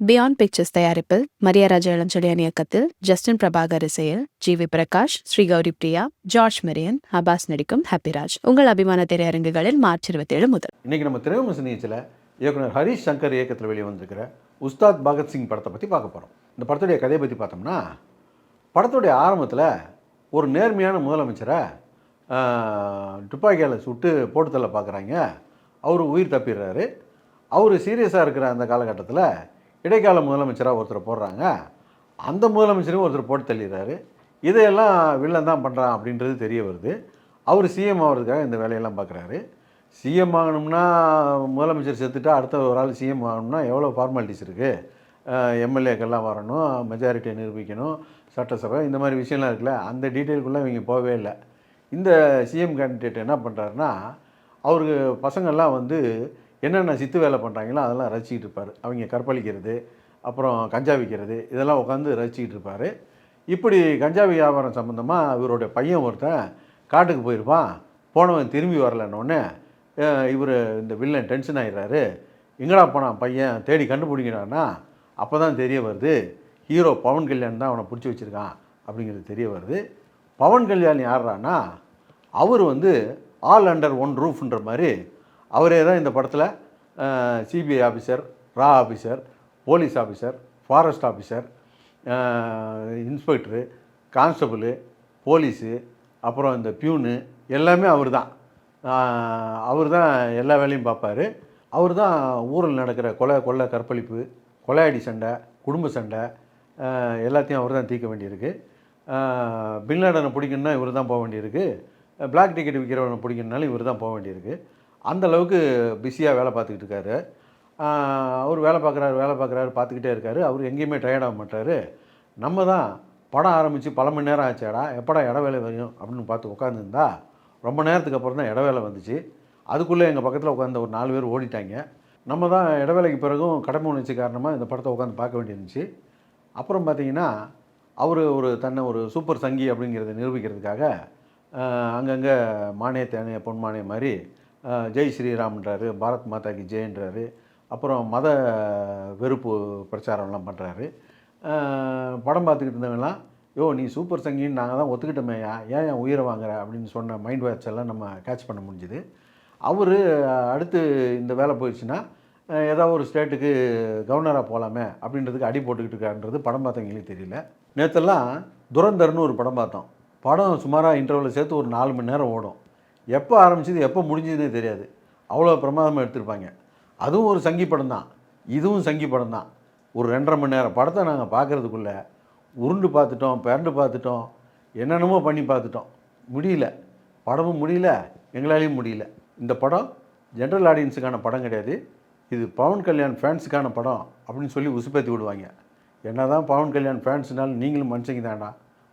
Beyond pictures தயாரிப்பில் மரியாராஜா இளஞ்செழியன் இயக்கத்தில் Justin Prabhakaran இசையில் ஜி.வி. பிரகாஷ், ஸ்ரீ கௌரி பிரியா, ஜார்ஜ் மெரியன், அபாஸ் நடிக்கும் ஹாப்பிராஜ் உங்கள் அபிமான திரையரங்குகளில் மார்ச் 27 முதல். இன்னைக்கு நம்ம திரைவிமர்சன நிகழ்ச்சியில் இயக்குனர் ஹரிஷ் சங்கர் இயக்கத்தில் வெளியே வந்திருக்கிற உஸ்தாத் பகத்சிங் படத்தை பற்றி பார்க்க போகிறோம். இந்த படத்துடைய கதையை பற்றி பார்த்தோம்னா, படத்துடைய ஆரம்பத்தில் ஒரு நேர்மையான முதலமைச்சரை துப்பாக்கியால் சுட்டு போட்டுத்தள்ள பார்க்குறாங்க. அவர் உயிர் தப்பிடுறாரு. அவர் சீரியஸாக இருக்கிற அந்த காலகட்டத்தில் இடைக்கால முதலமைச்சராக ஒருத்தர் போடுறாங்க. அந்த முதலமைச்சரும் ஒருத்தர் போட்டு தள்ளிடுறாரு. இதையெல்லாம் வில்லன் தான் பண்ணுறான் அப்படின்றது தெரிய வருது. அவர் சிஎம் ஆகிறதுக்காக இந்த வேலையெல்லாம் பார்க்குறாரு. சிஎம் ஆகணும்னா முதலமைச்சர் செத்துட்டா அடுத்த ஒரு ஆள் சிஎம் ஆகணும்னா எவ்வளோ ஃபார்மாலிட்டிஸ் இருக்குது. எம்எல்ஏக்கெல்லாம் வரணும், மெஜாரிட்டியை நிரூபிக்கணும், சட்டசபை, இந்த மாதிரி விஷயம்லாம் இருக்குல்ல. அந்த டீட்டெயிலுக்குள்ளே இவங்க போகவே இல்லை. இந்த சிஎம் கேண்டிடேட் என்ன பண்ணுறாருன்னா, அவருக்கு பசங்கள்லாம் வந்து என்னென்ன சித்து வேலை பண்ணுறாங்களோ அதெல்லாம் ரசிச்சிக்கிட்டு இருப்பார். அவங்க கற்பழிக்கிறது, அப்புறம் கஞ்சா விற்கிறது, இதெல்லாம் உட்காந்து ரசிச்சிக்கிட்டு இருப்பார். இப்படி கஞ்சா வியாபாரம் சம்மந்தமாக இவருடைய பையன் ஒருத்தன் காட்டுக்கு போயிருப்பான். போனவன் திரும்பி வரலன்னொடனே இவர் இந்த வில்லன் டென்ஷன் ஆகிடுறாரு. எங்கடா போனான் பையன், தேடி கண்டுபிடிக்கிறான்னா அப்போ தான் தெரிய வருது ஹீரோ பவன் கல்யாண் தான் அவனை பிடிச்சி வச்சுருக்கான் அப்படிங்கிறது தெரிய வருது. பவன் கல்யாண் யார்றான்னா, அவர் வந்து ஆல் அண்டர் ஒன் ரூஃப்ன்ற மாதிரி அவரே தான் இந்த படத்தில் சிபிஐ ஆஃபீஸர், ரா officer, police officer, forest officer, inspector, constable, police, அப்புறம் இந்த பியூனு எல்லாமே அவர் தான். எல்லா வேலையும் பார்ப்பார். அவர் தான் ஊரில் நடக்கிற கொலை, கற்பழிப்பு, கொலையாடி சண்டை, குடும்ப சண்டை எல்லாத்தையும் அவர் தான் தீர்க்க வேண்டியிருக்கு. பின்லாடனை பிடிக்கணுன்னா இவர் தான் போக வேண்டியிருக்கு. பிளாக் டிக்கெட் விற்கிறவனை பிடிக்கணுனாலும் இவர் தான் போக வேண்டியிருக்கு. அந்த அளவுக்கு பிஸியாக வேலை பார்த்துக்கிட்டு இருக்காரு. அவர் வேலை பார்க்குறாரு பார்த்துக்கிட்டே இருக்கார். அவர் எங்கேயுமே டயர்ட் ஆக மாட்டார். நம்ம தான் படம் ஆரம்பித்து பல மணி நேரம் ஆச்சாடா, எப்படா இடைவேளை வரும் அப்படின்னு பார்த்து உட்காந்துருந்தா ரொம்ப நேரத்துக்கு அப்புறம் தான் இடைவேளை வந்துச்சு. அதுக்குள்ளே எங்கள் பக்கத்தில் உட்காந்து ஒரு 4 பேர் ஓடிட்டாங்க. நம்ம தான் இடைவேளைக்கு பிறகும் கடமை உணர்ச்சி காரணமாக இந்த படத்தை உட்காந்து பார்க்க வேண்டியிருந்துச்சு. அப்புறம் பார்த்திங்கன்னா அவர் தன்னை ஒரு சூப்பர் சங்கி அப்படிங்கிறத நிரூபிக்கிறதுக்காக அங்கங்கே மானே தேனே பொன்மானே மாதிரி ஜெய் ஸ்ரீராம்ன்றாரு, பாரத் மாதா கி ஜெயன்றாரு, அப்புறம் மத வெறுப்பு பிரச்சாரம்லாம் பண்ணுறாரு. படம் பார்த்துக்கிட்டு இருந்தவங்கலாம், யோ நீ சூப்பர் சங்கின்னு நாங்கள் தான் ஒத்துக்கிட்டோமே, ஏன் உயிரை வாங்குற அப்படின்னு சொன்ன மைண்ட் வாட்ச் எல்லாம் நம்ம கேட்ச் பண்ண முடிஞ்சுது. அவர் அடுத்து இந்த வேலை போயிடுச்சுன்னா ஏதாவது ஒரு ஸ்டேட்டுக்கு கவர்னராக போகலாமே அப்படின்றதுக்கு அடி போட்டுக்கிட்டு இருக்காருன்றது படம் பார்த்தவங்களுக்கு தெரியல. நேற்றெல்லாம் துரந்தர்னு ஒரு படம் பார்த்தோம். படம் சுமாராக இன்டர்வலில் சேர்த்து ஒரு 4 மணி நேரம் ஓடும். எப்போ ஆரம்பிச்சது எப்போ முடிஞ்சதுன்னே தெரியாது. அவ்வளோ பிரமாதமாக எடுத்திருப்பாங்க. அதுவும் ஒரு சங்கி படம் தான், இதுவும் சங்கி படம் தான். ஒரு 2.5 மணி நேரம் படத்தை நாங்கள் பார்க்குறதுக்குள்ளே உருண்டு பார்த்துட்டோம், பிறண்டு பார்த்துட்டோம், என்னென்னமோ பண்ணி பார்த்துட்டோம். முடியல, படமும் முடியல, எங்களாலேயும் முடியல. இந்த படம் ஜென்ரல் ஆடியன்ஸுக்கான படம் கிடையாது, இது பவன் கல்யாண் ஃபேன்ஸுக்கான படம் அப்படின்னு சொல்லி உசுப்பேற்றி விடுவாங்க. என்ன தான் பவன் கல்யாண் ஃபேன்ஸுனாலும் நீங்களும் மனுஷங்க தான்டா,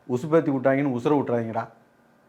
உசுப்பேற்றி விட்டாங்கன்னு உசுரை விட்டுறாதீங்கடா.